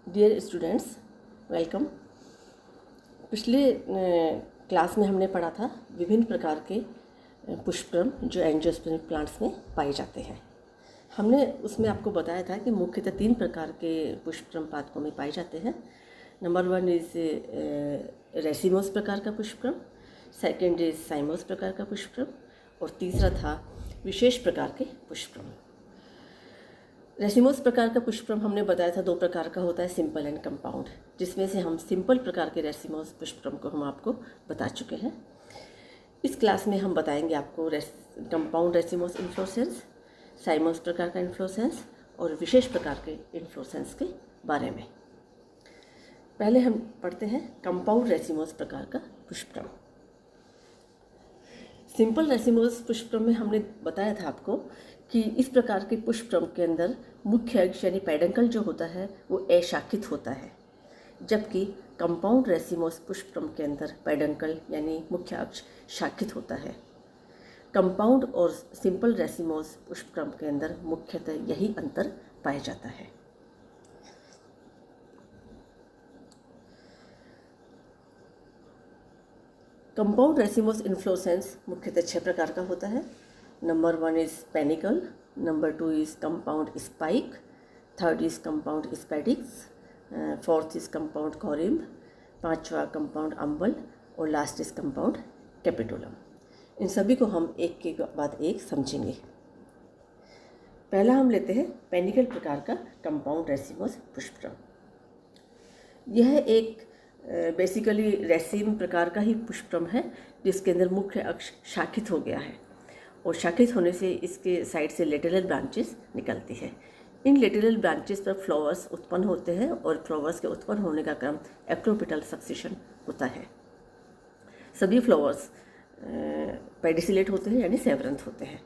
Dear students, welcome. पिछले class में हमने पढ़ा था विभिन्न प्रकार के पुष्पक्रम जो एंजियोस्पर्मिक प्लांट्स में पाए जाते हैं। हमने उसमें आपको बताया था कि मुख्यतः 3 प्रकार के पुष्पक्रम पादपों में पाए जाते हैं। नंबर 1 इज रेसिमोस प्रकार का पुष्पक्रम, सेकेंड इज साइमोस प्रकार का पुष्पक्रम और तीसरा था विशेष प्रकार के पुष्पक्रम। रेसिमोस प्रकार का पुष्पक्रम हमने बताया था 2 प्रकार का होता है, सिंपल एंड कंपाउंड, जिसमें से हम सिंपल प्रकार के रेसिमोस पुष्पक्रम को हम आपको बता चुके हैं। इस क्लास में हम बताएंगे आपको कंपाउंड रेसिमोस इन्फ्लोरेसेंस, साइमोस प्रकार का इन्फ्लोरेसेंस और विशेष प्रकार के इन्फ्लोरेसेंस के बारे में। पहले हम पढ़ते हैं कंपाउंड रेसिमोस प्रकार का पुष्पक्रम। सिंपल रेसिमोस पुष्पक्रम में हमने बताया था आपको कि इस प्रकार के पुष्पक्रम के अंदर मुख्य अक्ष यानी पेडंकल जो होता है वो अशाखित होता है, जबकि कंपाउंड रेसिमोस पुष्पक्रम के अंदर पेडंकल यानी मुख्य अक्ष शाखित होता है। कंपाउंड और सिंपल रेसिमोस पुष्पक्रम के अंदर मुख्यतः यही अंतर पाया जाता है। कंपाउंड रेसिमोस इन्फ्लोरेसेंस मुख्यतः 6 प्रकार का होता है। Number 1 is panicle, number 2 is compound spike, third is compound spadix, fourth is compound corymb, 5वां कंपाउंड अम्बल और लास्ट इज कंपाउंड कैपिटुलम। इन सभी को हम एक के बाद एक समझेंगे। पहला हम लेते हैं पेनिकल प्रकार का कंपाउंड रेसिमोस पुष्पक्रम। यह एक बेसिकली रेसिम प्रकार का ही पुष्पक्रम है जिसके अंदर मुख्य अक्ष शाखित हो गया है और शाखित होने से इसके साइड से लेटरल ब्रांचेस निकलती है। इन लेटरल ब्रांचेस पर फ्लावर्स उत्पन्न होते हैं और फ्लावर्स के उत्पन्न होने का क्रम एक्टोपेटल सक्सेशन होता है। सभी फ्लावर्स पेडिसिलेट होते हैं यानी सेवरंथ होते हैं।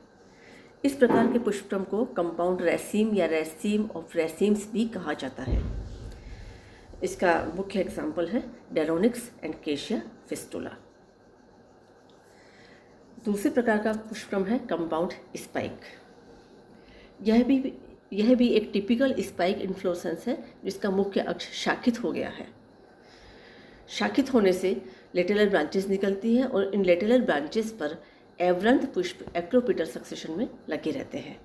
इस प्रकार के पुष्पक्रम को कंपाउंड रेसिम या रेसिम ऑफ रेसिम्स भी कहा जाता है। इसका मुख्य एग्जाम्पल है डेरोनिक्स एंड केशिया फिस्टुला। दूसरे प्रकार का पुष्पक्रम है कंपाउंड स्पाइक। यह भी एक टिपिकल स्पाइक इन्फ्लोरेसेंस है जिसका मुख्य अक्ष शाखित हो गया है। शाखित होने से लेटरल ब्रांचेस निकलती हैं और इन लेटरल ब्रांचेस पर एवरंथ पुष्प एक्टोपेटल सक्सेशन में लगे रहते हैं।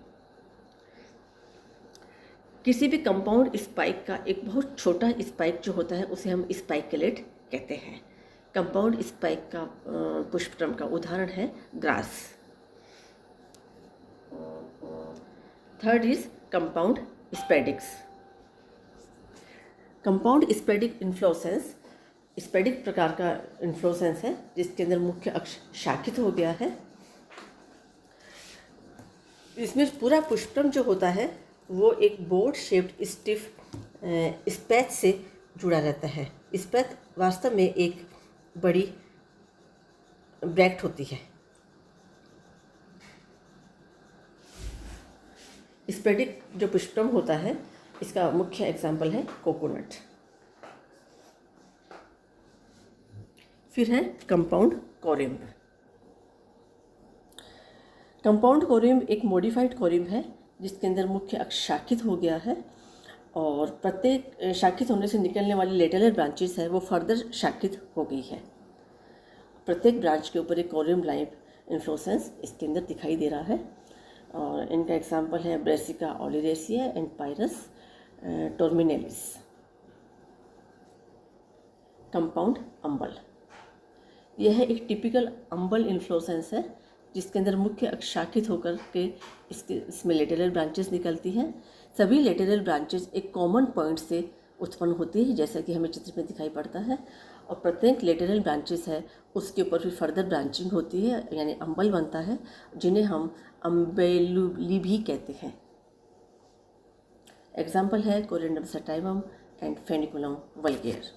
किसी भी कंपाउंड स्पाइक का एक बहुत छोटा स्पाइक जो होता है उसे हम स्पाइकलेट कहते हैं। कंपाउंड स्पाइक का पुष्पक्रम का उदाहरण है grass. Third is compound spadix. Compound spadix inflorescence spadix प्रकार का इन्फ्लोरेसेंस है जिसके अंदर मुख्य अक्ष शाखित हो गया है। इसमें पूरा पुष्पक्रम जो होता है वो एक बोर्ड शेप्ड स्टिफ स्पैच से जुड़ा रहता है। स्पैच वास्तव में एक बड़ी ब्रैक्ट होती है। स्पेडिक जो पुष्पक्रम होता है इसका मुख्य एग्जाम्पल है कोकोनट। फिर है कंपाउंड कोरिम्ब। कंपाउंड कोरिम्ब एक मॉडिफाइड कोरिम्ब है जिसके अंदर मुख्य अक्ष शाखित हो गया है और प्रत्येक शाखित होने से निकलने वाली लेटरल ब्रांचेस है वो फर्दर शाखित हो गई है। प्रत्येक ब्रांच के ऊपर एक कोरिम्ब लाइफ इन्फ्लोरेसेंस इसके अंदर दिखाई दे रहा है और इनका एग्जाम्पल है ब्रेसिका ओलिरेसिया एंड पायरस टोर्मिनेलिस। कंपाउंड अम्बल, यह एक टिपिकल अम्बल इन्फ्लोरेसेंस है जिसके अंदर मुख्य अक्ष शाखित होकर के इसमें लेटरल ब्रांचेस निकलती हैं। सभी लेटरल ब्रांचेस एक कॉमन पॉइंट से उत्पन्न होती है जैसा कि हमें चित्र में दिखाई पड़ता है और प्रत्येक लेटरल ब्रांचेस है उसके ऊपर फिर फर्दर ब्रांचिंग होती है यानी अम्बल बनता है जिन्हें हम अम्बेलुली भी कहते हैं। एग्जाम्पल है coriandrum sativum and foeniculum vulgare.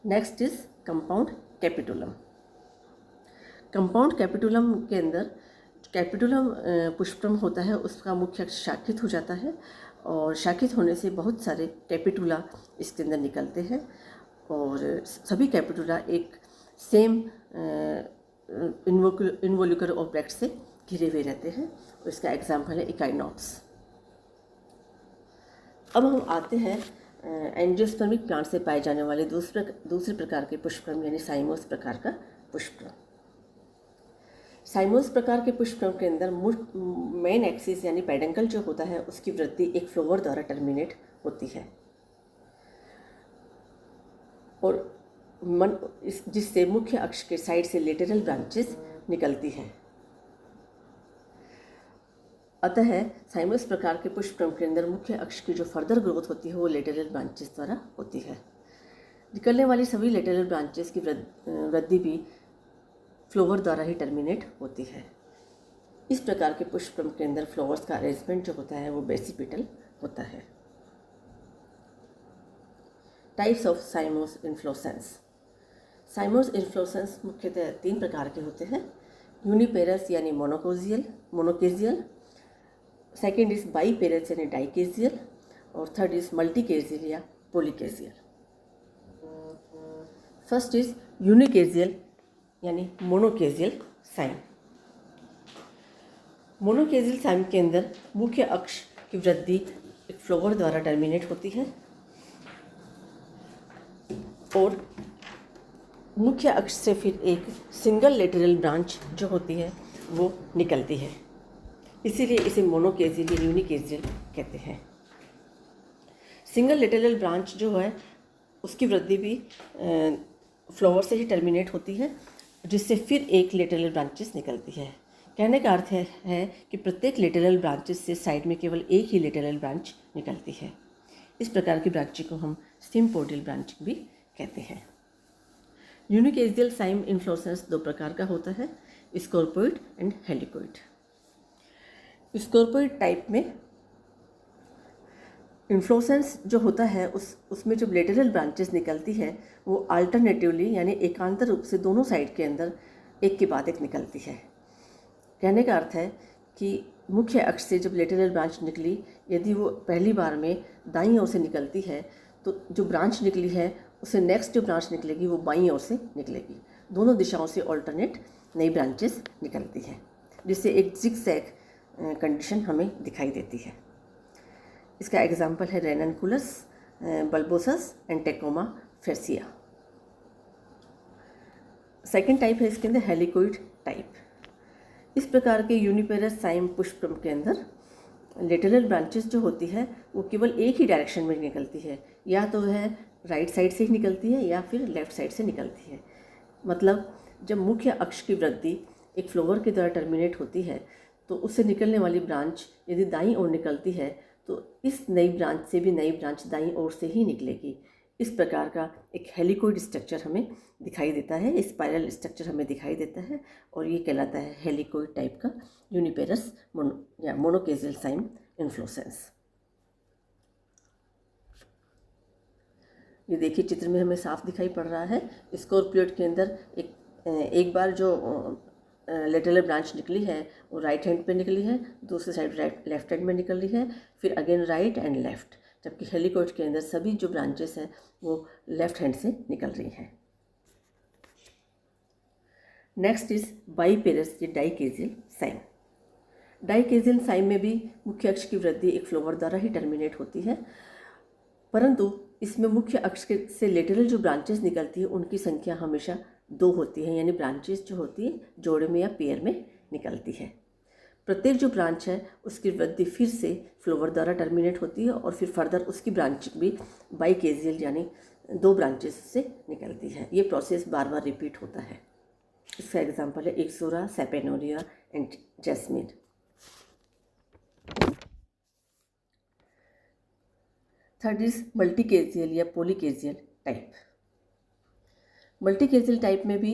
Next is compound capitulum. Compound capitulum के अंदर कैपिटुलम पुष्पक्रम होता है उसका मुख्य अक्ष शाखित हो जाता है और शाखित होने से बहुत सारे कैपिटुला इसके अंदर निकलते हैं और सभी कैपिटुला एक सेम इन्वोल्यूकर ऑब्जेक्ट से घिरे हुए रहते हैं और इसका एग्जाम्पल है इकाइनॉप्स। अब हम आते हैं एंजियोस्पर्मिक प्लांट से पाए जाने वाले दूसरे प्रकार के पुष्पक्रम यानी साइमोस प्रकार का पुष्पक्रम। साइमोस प्रकार के पुष्पक्रम के अंदर मेन एक्सिस यानी पेडंकल जो होता है उसकी वृद्धि एक फ्लोवर द्वारा टर्मिनेट होती है और जिससे मुख्य अक्ष के साइड से लेटरल ब्रांचेस निकलती है। अतः साइमस प्रकार के पुष्पक्रम के अंदर मुख्य अक्ष की जो फर्दर ग्रोथ होती है वो लेटरल ब्रांचेस द्वारा होती है। निकलने वाली सभी लेटरल ब्रांचेस की वृद्धि भी फ्लोवर द्वारा ही टर्मिनेट होती है। इस प्रकार के पुष्पक्रम के अंदर फ्लावर्स का अरेंजमेंट जो होता है वो बेसिपिटल होता है। Types of साइमोस inflorescence. साइमोस इन्फ्लोरेसेंस मुख्यतः 3 प्रकार के होते हैं। यूनिपेरस यानी मोनोकेजियल, सेकेंड इज बाईपेरस यानी डाइकेजियल और थर्ड इज मल्टीकेजियल या पॉलीकेजियल। फर्स्ट इज यूनिकेजियल यानी मोनोकेजियल साइम। मोनोकेजियल साइम के अंदर मुख्य अक्ष की वृद्धि एक फ्लावर द्वारा टर्मिनेट होती है और मुख्य अक्ष से फिर एक सिंगल लेटरल ब्रांच जो होती है वो निकलती है, इसीलिए इसे मोनोकेजियल या यूनिकेजियल कहते हैं। सिंगल लेटरल ब्रांच जो है उसकी वृद्धि भी फ्लावर से ही टर्मिनेट होती है, जिससे फिर एक लेटरल ब्रांचेस निकलती है। कहने का अर्थ है कि प्रत्येक लेटरल ब्रांचेस से साइड में केवल एक ही लेटरल ब्रांच निकलती है। इस प्रकार की ब्रांचिंग को हम सिम्पोडियल ब्रांचिंग भी कहते हैं। यूनिकेजियल साइम इन्फ्लोरेसेंस 2 प्रकार का होता है, स्कॉर्पोइड एंड हेलिकोइड। स्कॉर्पोइड टाइप में इन्फ्लोरेसेंस जो होता है उसमें जब लेटरल ब्रांचेस निकलती है वो अल्टरनेटिवली यानी एकांतर रूप से दोनों साइड के अंदर एक के बाद एक निकलती है। कहने का अर्थ है कि मुख्य अक्ष से जब लेटरल ब्रांच निकली, यदि वो पहली बार में दाईं ओर से निकलती है तो जो ब्रांच निकली है उससे नेक्स्ट जो ब्रांच निकलेगी वो बाईं ओर से निकलेगी। दोनों दिशाओं से ऑल्टरनेट नई ब्रांचेस निकलती हैं, जिससे एक जिगजैग कंडीशन हमें दिखाई देती है। इसका एग्जाम्पल है रेननकुलस, बल्बोसस एंड टेकोमा फेसिया। सेकेंड टाइप है इसके अंदर हेलिकोइड टाइप। इस प्रकार के यूनिपेरस साइम पुष्पक्रम के अंदर लेटरल ब्रांचेस जो होती है वो केवल एक ही डायरेक्शन में निकलती है, या तो है राइट साइड से ही निकलती है या फिर लेफ्ट साइड से निकलती है। मतलब जब मुख्य अक्ष की वृद्धि एक फ्लावर के द्वारा टर्मिनेट होती है तो उससे निकलने वाली ब्रांच यदि दाईं ओर निकलती है तो इस नई ब्रांच से भी नई ब्रांच दाईं ओर से ही निकलेगी। इस प्रकार का एक हेलिकोइड स्ट्रक्चर हमें दिखाई देता है, स्पाइरल स्ट्रक्चर हमें दिखाई देता है और ये कहलाता है हेलिकोइड टाइप का यूनिपेरस या मोनोकेजियल साइम इन्फ्लोरेसेंस। ये देखिए चित्र में हमें साफ दिखाई पड़ रहा है। स्कॉर्पियोइड के अंदर एक बार जो लेटरल ब्रांच निकली है वो राइट हैंड पे निकली है, दूसरी साइड लेफ्ट हैंड में निकल रही है, फिर अगेन राइट एंड लेफ्ट। जबकि हेलिकोइड के अंदर सभी जो ब्रांचेस हैं वो लेफ्ट हैंड से निकल रही हैं। नेक्स्ट इज बाईपेरस या डाइकेजियल साइम। डाइकेजियल साइम में भी मुख्य अक्ष की वृद्धि एक फ्लावर द्वारा ही टर्मिनेट होती है, परंतु इसमें मुख्य अक्ष से लेटरल जो ब्रांचेस निकलती है उनकी संख्या हमेशा 2 होती है, यानी ब्रांचेस जो होती है जोड़े में या पेयर में निकलती है। प्रत्येक जो ब्रांच है उसकी वृद्धि फिर से फ्लावर द्वारा टर्मिनेट होती है और फिर फर्दर उसकी ब्रांच भी बाईकेजियल यानी 2 ब्रांचेस से निकलती है। ये प्रोसेस बार बार रिपीट होता है। इसका एग्जाम्पल है ixora, saponaria and jasmine. Third is मल्टीकेजियल या पॉलीकेजियल टाइप। मल्टीकेजियल टाइप में भी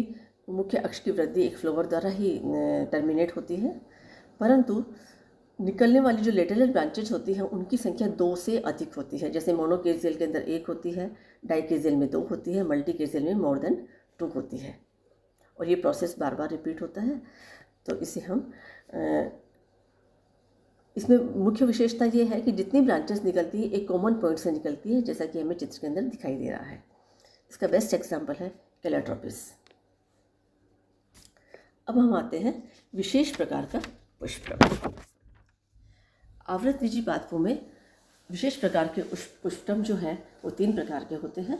मुख्य अक्ष की वृद्धि एक फ्लावर द्वारा ही टर्मिनेट होती है, परंतु निकलने वाली जो लेटरल ब्रांचेज होती हैं उनकी संख्या 2 से अधिक होती है। जैसे मोनोकेजियल के अंदर 1 होती है, डाइकेजियल में 2 होती है, मल्टीकेजियल में मोर देन 2 होती है और ये प्रोसेस बार बार रिपीट होता है। तो इसे हम इसमें मुख्य विशेषता ये है कि जितनी ब्रांचेस निकलती है एक कॉमन पॉइंट से निकलती है, जैसा कि हमें चित्र के अंदर दिखाई दे रहा है। इसका बेस्ट एग्जाम्पल है कैलेट्रोपिस। अब हम आते हैं विशेष प्रकार का पुष्पक्रम। आवृतबीजी पादपों में विशेष प्रकार के पुष्पम जो है वो 3 प्रकार के होते हैं।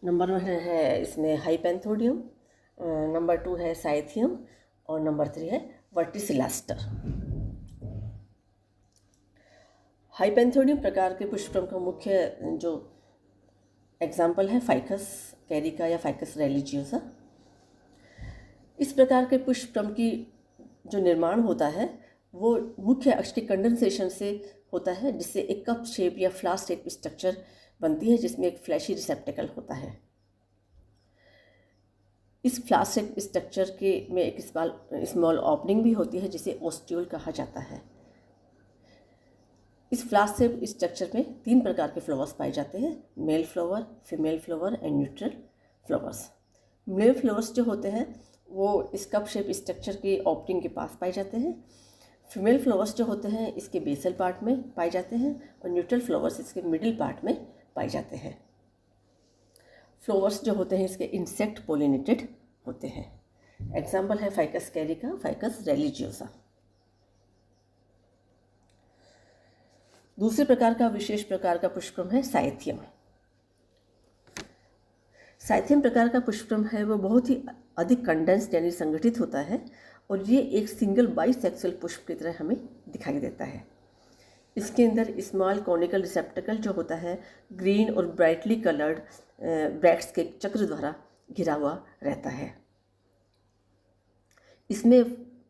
नंबर 1 है इसमें हाइपेंथोडियम, नंबर 2 है साइथियम और नंबर 3 है वर्टिसिलास्टर। हाइपेंथोडियम प्रकार के पुष्पम का मुख्य जो एग्जाम्पल है फाइकस कैरिका या फाइकस रेलिजियोसा। इस प्रकार के पुष्पम की जो निर्माण होता है वो मुख्य अक्ष के कंडेंसेशन से होता है, जिससे एक कप शेप या फ्लास्क शेप स्ट्रक्चर बनती है जिसमें एक फ्लैशी रिसेप्टेकल होता है। इस फ्लास्क शेप स्ट्रक्चर के में एक स्मॉल ओपनिंग भी होती है जिसे ओस्ट्यूल कहा जाता है। इस फ्लास्क शेप स्ट्रक्चर में 3 प्रकार के फ्लावर्स पाए जाते हैं, male flower, female flower and neutral flowers. Male flowers जो होते हैं वो इस कप शेप स्ट्रक्चर के ओपनिंग के पास पाए जाते हैं। फीमेल फ्लावर्स जो होते हैं इसके बेसल पार्ट में पाए जाते हैं और न्यूट्रल फ्लावर्स इसके मिडिल पार्ट में पाए जाते हैं। फ्लावर्स जो होते हैं इसके इंसेक्ट पोलिनेटेड होते हैं। एग्जाम्पल है फाइकस कैरिका, फाइकस रेलिजियोसा। दूसरे प्रकार का विशेष प्रकार का पुष्पम है साइथियम। साइथियम प्रकार का पुष्पम है वो बहुत ही अधिक कंडेंस्ड यानी संगठित होता है और ये एक सिंगल बाइसेक्सुअल पुष्प की तरह हमें दिखाई देता है। इसके अंदर स्मॉल कॉनिकल रिसेप्टेकल जो होता है ग्रीन और ब्राइटली कलर्ड ब्रैक्ट्स के चक्र द्वारा घिरा हुआ रहता है। इसमें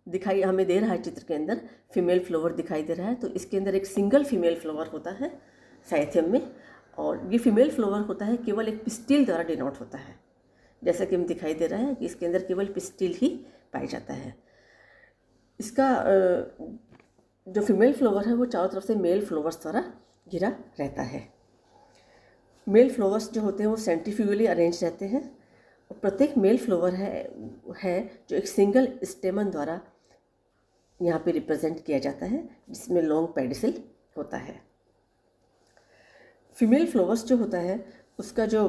दिखाई हमें दे रहा है चित्र के अंदर फीमेल फ्लावर दिखाई दे रहा है, तो इसके अंदर एक सिंगल फीमेल फ्लावर होता है साइथियम में, और ये फीमेल फ्लावर होता है केवल एक पिस्टिल द्वारा डिनोट होता है। जैसा कि हम दिखाई दे रहा है कि इसके अंदर केवल पिस्टिल ही पाया जाता है। इसका जो फीमेल फ्लावर है वो चारों तरफ से मेल फ्लावर्स द्वारा घिरा रहता है। मेल फ्लावर्स जो होते हैं वो सेंट्रीफ्यूगली अरेंज रहते हैं और प्रत्येक मेल फ्लावर है जो एक सिंगल स्टेमन द्वारा यहाँ पे रिप्रेजेंट किया जाता है, जिसमें लॉन्ग पेडिसल होता है। फीमेल फ्लावर्स जो होता है उसका जो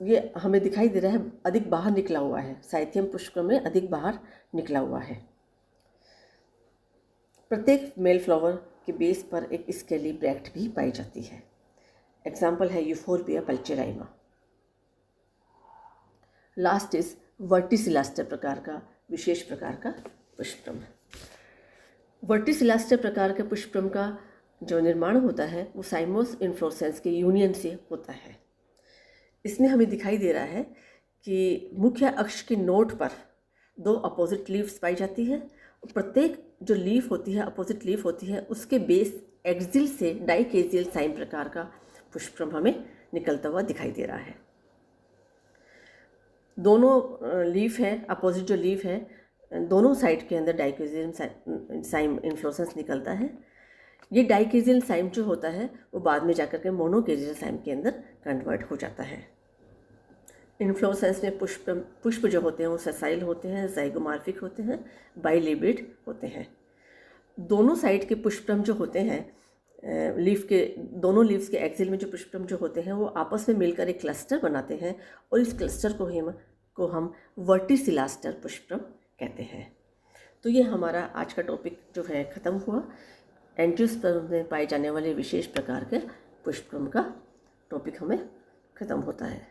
ये हमें दिखाई दे रहा है अधिक बाहर निकला हुआ है, साइथियम पुष्प में अधिक बाहर निकला हुआ है। प्रत्येक मेल फ्लावर के बेस पर एक स्केली ब्रैक्ट भी पाई जाती है। एग्जाम्पल है यूफोर्बिया पल्चेराइमा। लास्ट इज वर्टिसिलास्टर प्रकार का विशेष प्रकार का पुष्पम। वर्टिसिलास्टर प्रकार के पुष्पम का जो निर्माण होता है वो साइमोस इन्फ्लोरेसेंस के यूनियन से होता है। इसमें हमें दिखाई दे रहा है कि मुख्य अक्ष के नोड पर 2 अपोजिट लीव्स पाई जाती है। प्रत्येक जो लीफ होती है अपोजिट लीफ होती है उसके बेस एक्सिल से डाइकेजियल साइम प्रकार का पुष्पम हमें निकलता हुआ दिखाई दे रहा है। दोनों लीफ है अपोजिट जो लीफ है दोनों साइड के अंदर डाइकेजियल साइम इन्फ्लोरेसेंस निकलता है। ये डाइकेजियल साइम जो होता है वो बाद में जाकर के मोनोकेजियल साइम के अंदर कन्वर्ट हो जाता है। इन्फ्लोरेसेंस में पुष्प जो होते हैं वो सेसाइल होते हैं, ज़ाइगोमॉर्फिक होते हैं, बाइलेबिड होते हैं। दोनों साइड के पुष्पम जो होते हैं दोनों लीव्स के एक्सिल में जो पुष्पम जो होते हैं वो आपस में मिलकर एक क्लस्टर बनाते हैं और इस क्लस्टर को हम वर्टिसिलास्टर पुष्पम कहते हैं। तो ये हमारा आज का टॉपिक जो है ख़त्म हुआ। एंजियोस्पर्म में पाए जाने वाले विशेष प्रकार के पुष्पम का टॉपिक हमें ख़त्म होता है।